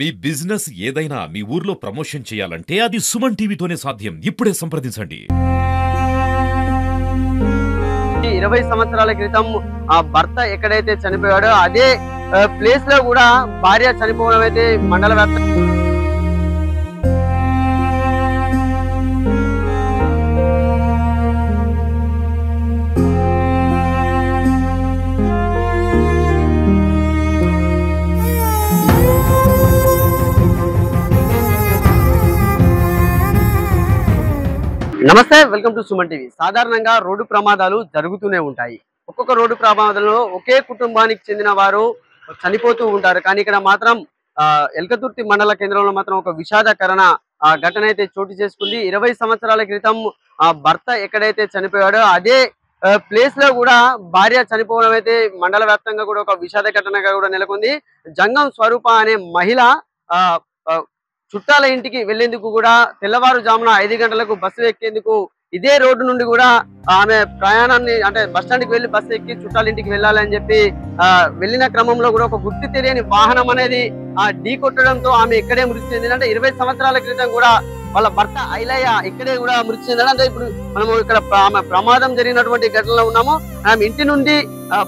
మీ business ఏదైనా మీ ఊర్లో promotion చేయాలంటే అది సుమన్ టీవీతోనే సాధ్యం. ఇప్పుడే సంప్రదించండి. 20 సంవత్సరాల క్రితం ఆ భర్త ఎక్కడైతే చనిపోయాడో అదే ప్లేస్ లో కూడా భార్య చనిపోవడం అయితే మండల వ్యాప్తంగా నమస్తే, వెల్కమ్ టు సుమన్ టీవీ. సాధారణంగా రోడ్డు ప్రమాదాలు జరుగుతూనే ఉంటాయి. ఒక్కొక్క రోడ్డు ప్రమాదంలో ఒకే కుటుంబానికి చెందిన వారు చనిపోతూ ఉంటారు. కానీ ఇక్కడ మాత్రం ఎల్కతుర్తి మండల కేంద్రంలో మాత్రం ఒక విషాదకరణ ఘటన అయితే చోటు చేసుకుంది. 20 సంవత్సరాల క్రితం ఆ భర్త ఎక్కడైతే చనిపోయాడో అదే ప్లేస్ లో కూడా భార్య చనిపోవడం అయితే మండల వ్యాప్తంగా కూడా ఒక విషాద ఘటనగా కూడా నెలకొంది. జంగం స్వరూప అనే మహిళ ఆ చుట్టాల ఇంటికి వెళ్లేందుకు కూడా తెల్లవారుజామున 5 గంటలకు బస్సు ఎక్కేందుకు ఇదే రోడ్డు నుండి కూడా ఆమె ప్రయాణాన్ని అంటే బస్ స్టాండ్కి వెళ్లి బస్సు ఎక్కి చుట్టాల ఇంటికి వెళ్ళాలని చెప్పి వెళ్ళిన క్రమంలో కూడా ఒక గుర్తు తెలియని వాహనం అనేది ఢీ కొట్టడంతో ఆమె ఇక్కడే మృతి చెందింది. అంటే 20 సంవత్సరాల క్రితం కూడా వాళ్ళ భర్త ఐలయ్య ఇక్కడే కూడా మృతి చెందాడు. అంటే ఇప్పుడు మనము ఇక్కడ ప్రమాదం జరిగినటువంటి ఘటనలో ఉన్నాము. ఆమె ఇంటి నుండి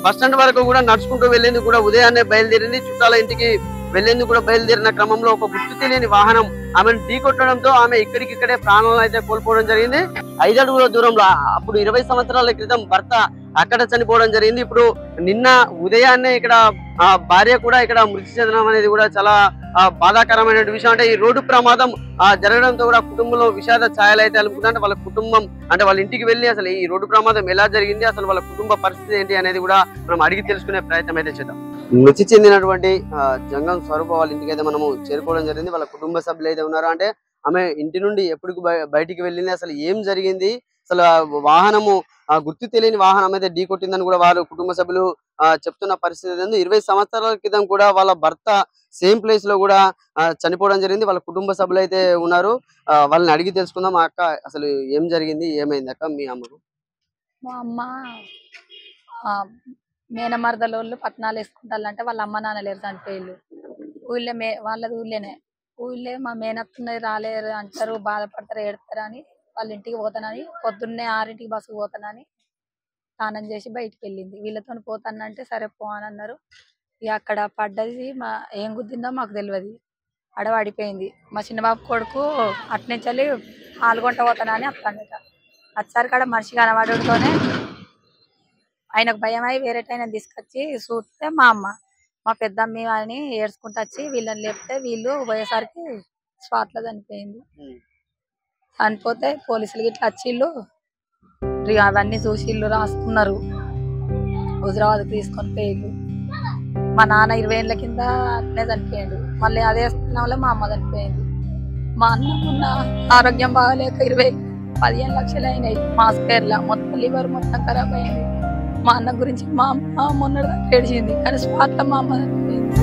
బస్ స్టాండ్ వరకు కూడా నడుచుకుంటూ వెళ్లేందుకు కూడా ఉదయాన్నే బయలుదేరింది. చుట్టాల ఇంటికి వెళ్లేందుకు కూడా బయలుదేరిన క్రమంలో ఒక గుర్తు తెలియని వాహనం ఆమెను ఢీకొట్టడంతో ఆమె ఇక్కడికిక్కడే ప్రాణాలను అయితే కోల్పోవడం జరిగింది. 5 అడుగుల దూరంలో అప్పుడు 20 సంవత్సరాల క్రితం భర్త అక్కడ చనిపోవడం జరిగింది. ఇప్పుడు నిన్న ఉదయాన్నే ఇక్కడ భార్య కూడా ఇక్కడ మృతి చెందడం అనేది కూడా చాలా బాధాకరమైన విషయం. అంటే ఈ రోడ్డు ప్రమాదం జరగడంతో కూడా కుటుంబంలో విషాద ఛాయలు అయితే అలుపుతుంది. అంటే వాళ్ళ కుటుంబం అంటే వాళ్ళ ఇంటికి వెళ్ళి అసలు ఈ రోడ్డు ప్రమాదం ఎలా జరిగింది, అసలు వాళ్ళ కుటుంబ పరిస్థితి ఏంటి అనేది కూడా మనం అడిగి తెలుసుకునే ప్రయత్నం అయితే చేద్దాం. మృతి చెందినటువంటి జంగం స్వరూప వాళ్ళ ఇంటికి అయితే మనము చేరుకోవడం జరిగింది. వాళ్ళ కుటుంబ సభ్యులు అయితే ఉన్నారు. అంటే ఆమె ఇంటి నుండి ఎప్పటికి బయటికి వెళ్ళింది, అసలు ఏం జరిగింది, అసలు వాహనము గుర్తు తెలియని వాహనం అయితే ఢీ కొట్టిందని కూడా వారు కుటుంబ సభ్యులు చెప్తున్న పరిస్థితి. 20 సంవత్సరాల క్రితం కూడా వాళ్ళ భర్త సేమ్ ప్లేస్ లో కూడా చనిపోవడం జరిగింది. వాళ్ళ కుటుంబ సభ్యులు అయితే ఉన్నారు. వాళ్ళని అడిగి తెలుసుకుందాం. అక్క అసలు ఏం జరిగింది, ఏమైంది అక్క మీ అమ్మకు? మా అమ్మ మేనమరదలోళ్ళు పట్నాలు వేసుకుంటారంటే వాళ్ళ అమ్మ నాన్న లేరు, చనిపోయిళ్ళు. వాళ్ళది ఊళ్ళే మా మేనత్తున్నది రాలేరు అంటారు, బాధపడతారు, ఏడతారు అని వాళ్ళ ఇంటికి పోతానని పొద్దున్నే 6ంటికి బస్సుకు పోతానని స్నానం చేసి బయటికి వెళ్ళింది. వీళ్ళతో పోతానంటే సరే పో అని అన్నారు. ఇక అక్కడ పడ్డది, ఏం గుద్దిందో మాకు తెలియదు, అడవాడిపోయింది. మా చిన్నబాబు కొడుకు అట్నుంచి పాల్గొంట పోతానని వస్తాడట. వచ్చారు కాడ మనిషి కనబడుతోనే ఆయనకు భయమై వేరేటైనా తీసుకొచ్చి చూస్తే మా పెద్దమ్మ అని ఏడ్చుకుంటూ వచ్చి వీళ్ళని లేపితే వీళ్ళు పోయేసరికి స్పాట్లో చనిపోయింది. చనిపోతే పోలీసులు గిట్లా వచ్చిళ్ళు, అవన్నీ చూసి ఇల్లు రాసుకున్నారు, హుజరాబాద్కి తీసుకొని పోయిళ్ళు. మా నాన్న 20 ఏళ్ళ కింద అట్నే చనిపోయాడు. మళ్ళీ అదే స్థానంలో మా అమ్మ చనిపోయింది. మా అన్నకున్న ఆరోగ్యం బాగాలేక 15 లక్షలు అయినాయి మా స్పేర్లా. మొత్తం లివర్ మొత్తం ఖరాబ్ అయింది. మా అన్న గురించి మా అమ్మ మొన్న ఏడిచింది, కానీ స్పాట్లో మా అమ్మ చనిపోయింది.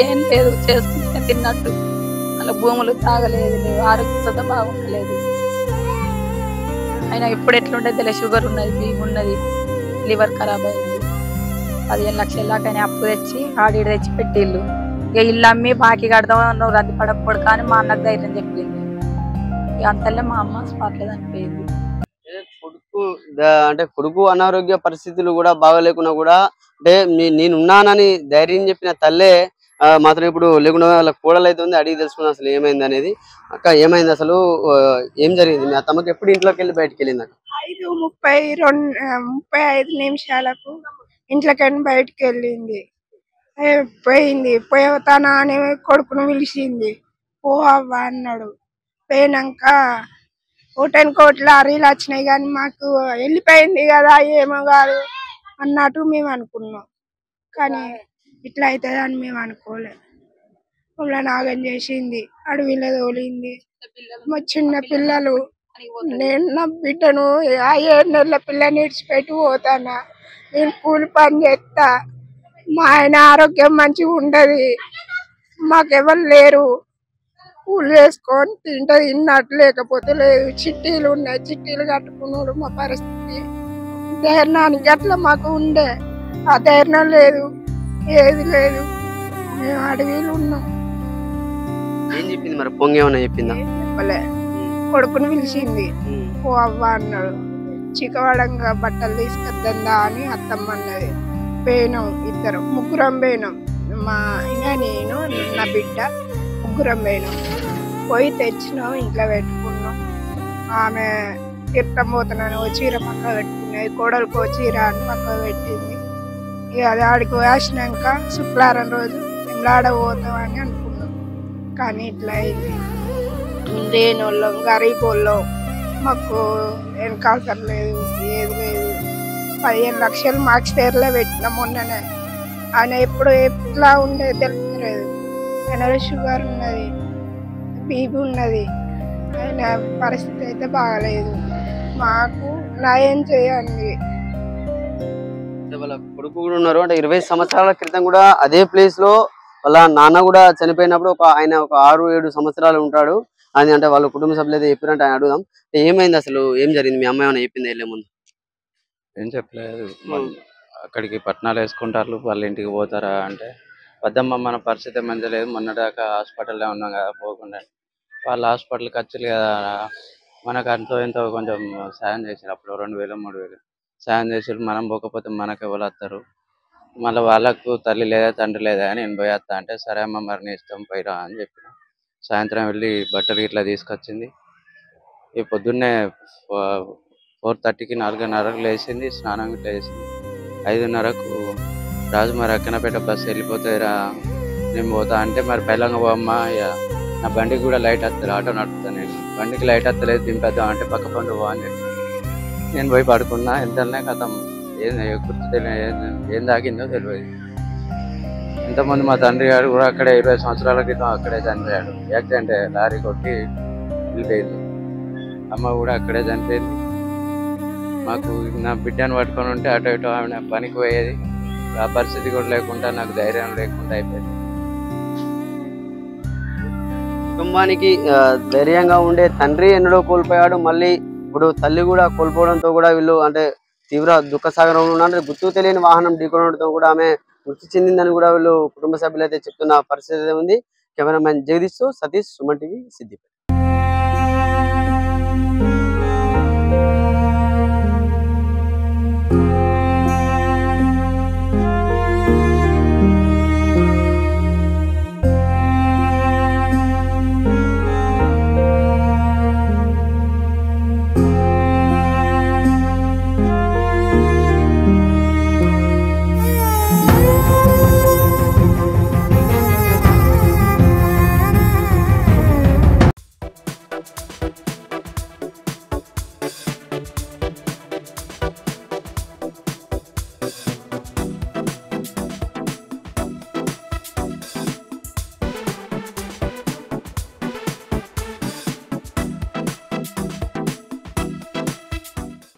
ఏం లేదు, చేసుకుంటే తిన్నట్టు, అలా భూములు తాగలేదు, ఆరోగ్యత బాగుండలేదు. ఆయన ఎప్పుడు ఎట్లుండేది తెలియదు, షుగర్ ఉన్నది, బీపీ ఉన్నది, లివర్ ఖరాబ్ అయింది. 15 లక్షల దాకా ఆయన అప్పు తెచ్చి ఆడిడు తెచ్చి పెట్టిళ్ళు. ఇక ఇల్లు అమ్మి బాకీ కడదాం, నువ్వు రద్దు పడకూడదు కానీ మా అన్నకు ధైర్యం చెప్పింది. ఇక అంతలో మా అమ్మ స్పాట్లో చనిపోయింది. కొడుకు అనారోగ్య పరిస్థితులు కూడా బాగలేకున్నా కూడా అంటే నేనున్నానని ధైర్యం చెప్పిన తల్లే మాత్రం ఇప్పుడు లేకుండా వాళ్ళ కోడలు అయితే ఉంది. అడిగి తెలుసుకున్నా అసలు ఏమైంది అనేది. అక్క ఏమైంది, అసలు ఏం జరిగింది? మీ అత్తమ్మకి ఎప్పుడు ఇంట్లోకి వెళ్ళి బయటకు వెళ్ళింది అక్క? 5:35 నిమిషాలకు ఇంట్లోకి బయటకు వెళ్ళింది. పోయింది, పోతానా అని కొడుకును పిలిచింది, పో అవ్వ అన్నాడు. పోయినాక 1 లారీలు వచ్చినాయి కానీ మాకు వెళ్ళిపోయింది కదా ఏమో కాదు అన్నట్టు మేము అనుకున్నాం. కానీ ఇట్లా అవుతుందని మేము అనుకోలేదు. మమ్మల్ని నాగం చేసింది, అడవిలో తోలింది. మా చిన్న పిల్లలు, నేను నా బిడ్డను 7 నెలల పిల్లని ఇడిచిపెట్టి పోతానా, నేను కూలి పని చేస్తా, మా ఆయన ఆరోగ్యం మంచిగా ఉండదు, మాకెవరు లేరు, కూలి వేసుకొని తిన్నట్టు లేకపోతే లేదు. చిట్టీలు ఉన్నాయి, చిట్టీలు కట్టుకున్నాడు. మా పరిస్థితి ధైర్యానికి అట్లా మాకు ఉండే ఆ ధైర్యం లేదు, ఏది లేదు. మేము అడవిలో ఉన్నాం. ఏం చెప్పింది మరి? పొంగి ఏమన్నా చెప్పిందా? ఏం చెప్పలే. కొడుకుని పిలిచింది, ఓ అవ్వ అన్నాడు. చికవడంగా బట్టలు తీసుకొద్దా అని అత్తమ్మ అన్నది. పోయినాం, ముగ్గురం పోయినాం. మా ఇంకా నేను నా బిడ్డ ముగ్గురం పోయినాం. పోయి తెచ్చినాం, ఇంట్లో పెట్టుకున్నాం. ఆమె తీర్థం పోతున్నాను, ఓ చీర పక్క పెట్టుకున్నది. కోడలికి ఓ చీర అని పక్క పెట్టింది. ఇక అది ఆడికి వేసినాక శుక్రవారం రోజు ఎంలాడ పోతామని అనుకున్నాం. కానీ ఇట్లా అయింది. లేని వాళ్ళం, గరీబ్ వాళ్ళం, మాకు వెనకాల్సర్ లేదు, ఏది లేదు. 15 లక్షలు మార్క్స్ పేర్లో పెట్టిన మొన్ననే. ఆయన ఎప్పుడు ఎట్లా ఉండేది తెలుస్తలేదు. ఆయన షుగర్ ఉన్నది, బీపీ ఉన్నది. ఆయన పరిస్థితి అయితే బాగలేదు. మాకు న్యాయం చేయండి. వాళ్ళ కొడుకు కూడా ఉన్నారు. అంటే 20 సంవత్సరాల క్రితం కూడా అదే ప్లేస్ లో వాళ్ళ నాన్న కూడా చనిపోయినప్పుడు ఆయన ఒక 6-7 సంవత్సరాలు ఉంటాడు అని అంటే వాళ్ళ కుటుంబ సభ్యులు అయితే చెప్పినట్టు ఆయన అడుగుదాం. ఏమైంది అసలు, ఏం జరిగింది? మీ అమ్మాయి ఏమైనా చెప్పింది వెళ్ళే ముందు? ఏం చెప్పలేదు. అక్కడికి పట్నాలు వేసుకుంటారు, వాళ్ళ ఇంటికి పోతారా అంటే, వద్దమ్మ మన పరిస్థితి మంచిగా లేదు, మొన్నదాకా హాస్పిటల్లో ఉన్నాం కదా పోకుండా. వాళ్ళ హాస్పిటల్ ఖర్చులు కదా, మనకు అంతో ఎంతో కొంచెం సాయం చేశారు. అప్పుడు 2000-3000 సాయం చేసారు. మనం పోకపోతే మనకు ఎవరు వస్తారు? మళ్ళీ వాళ్ళకు తల్లి లేదా తండ్రి లేదా అని నేను పోయేస్తా అంటే, సరే అమ్మ మరి నీ ఇష్టం పోయిరా అని చెప్పిన. సాయంత్రం వెళ్ళి బట్టలు ఇట్లా తీసుకొచ్చింది. ఈ పొద్దున్నే 4:30కి 4:30కు లేచింది, స్నానం ఇట్లా చేసింది. 5:30కు రాజు మరి అక్కనపేట బస్సు వెళ్ళిపోతాయిరా నేను పోతా అంటే, మరి బెల్లంగా పోమ్మా, ఇక నా బండికి కూడా లైట్ వస్తుంది, ఆటో నడుపుతాను నేను, బండికి లైట్ వస్తలేదు దింపేద్దాం అంటే పక్క పండు పో అని చెప్పి నేను పోయి పడుకున్నా. ఎంతనే కథం ఏం గుర్తు తెలియదు, ఏం తాగిందో తెలియదు. ఇంతమంది మా తండ్రి గారు కూడా అక్కడే 20 సంవత్సరాల క్రితం అక్కడే చనిపోయాడు. యాక్సిడెంట్ లారీ కొట్టి వెళ్ళిపోయింది. అమ్మ కూడా అక్కడే చనిపోయింది. మాకు నా బిడ్డను పట్టుకొని ఉంటే అటు ఇటు ఆమె పనికి పోయేది. ఆ పరిస్థితి కూడా లేకుండా నాకు ధైర్యం లేకుండా అయిపోయింది. కుటుంబానికి ధైర్యంగా ఉండే తండ్రి ఎన్నడో కోల్పోయాడు. మళ్ళీ ఇప్పుడు తల్లి కూడా కోల్పోవడంతో కూడా వీళ్ళు అంటే తీవ్ర దుఃఖ సాగరంలో ఉన్నారు. గుర్తు తెలియని వాహనం ఢీకొనడంతో కూడా ఆమె మృతి చెందిందని కూడా వీళ్ళు కుటుంబ సభ్యులు అయితే చెప్తున్న పరిస్థితి ఉంది. కెమెరామెన్ జగదీష్ తో సతీష్, సుమన్ టీవీ, సిద్దిపేట.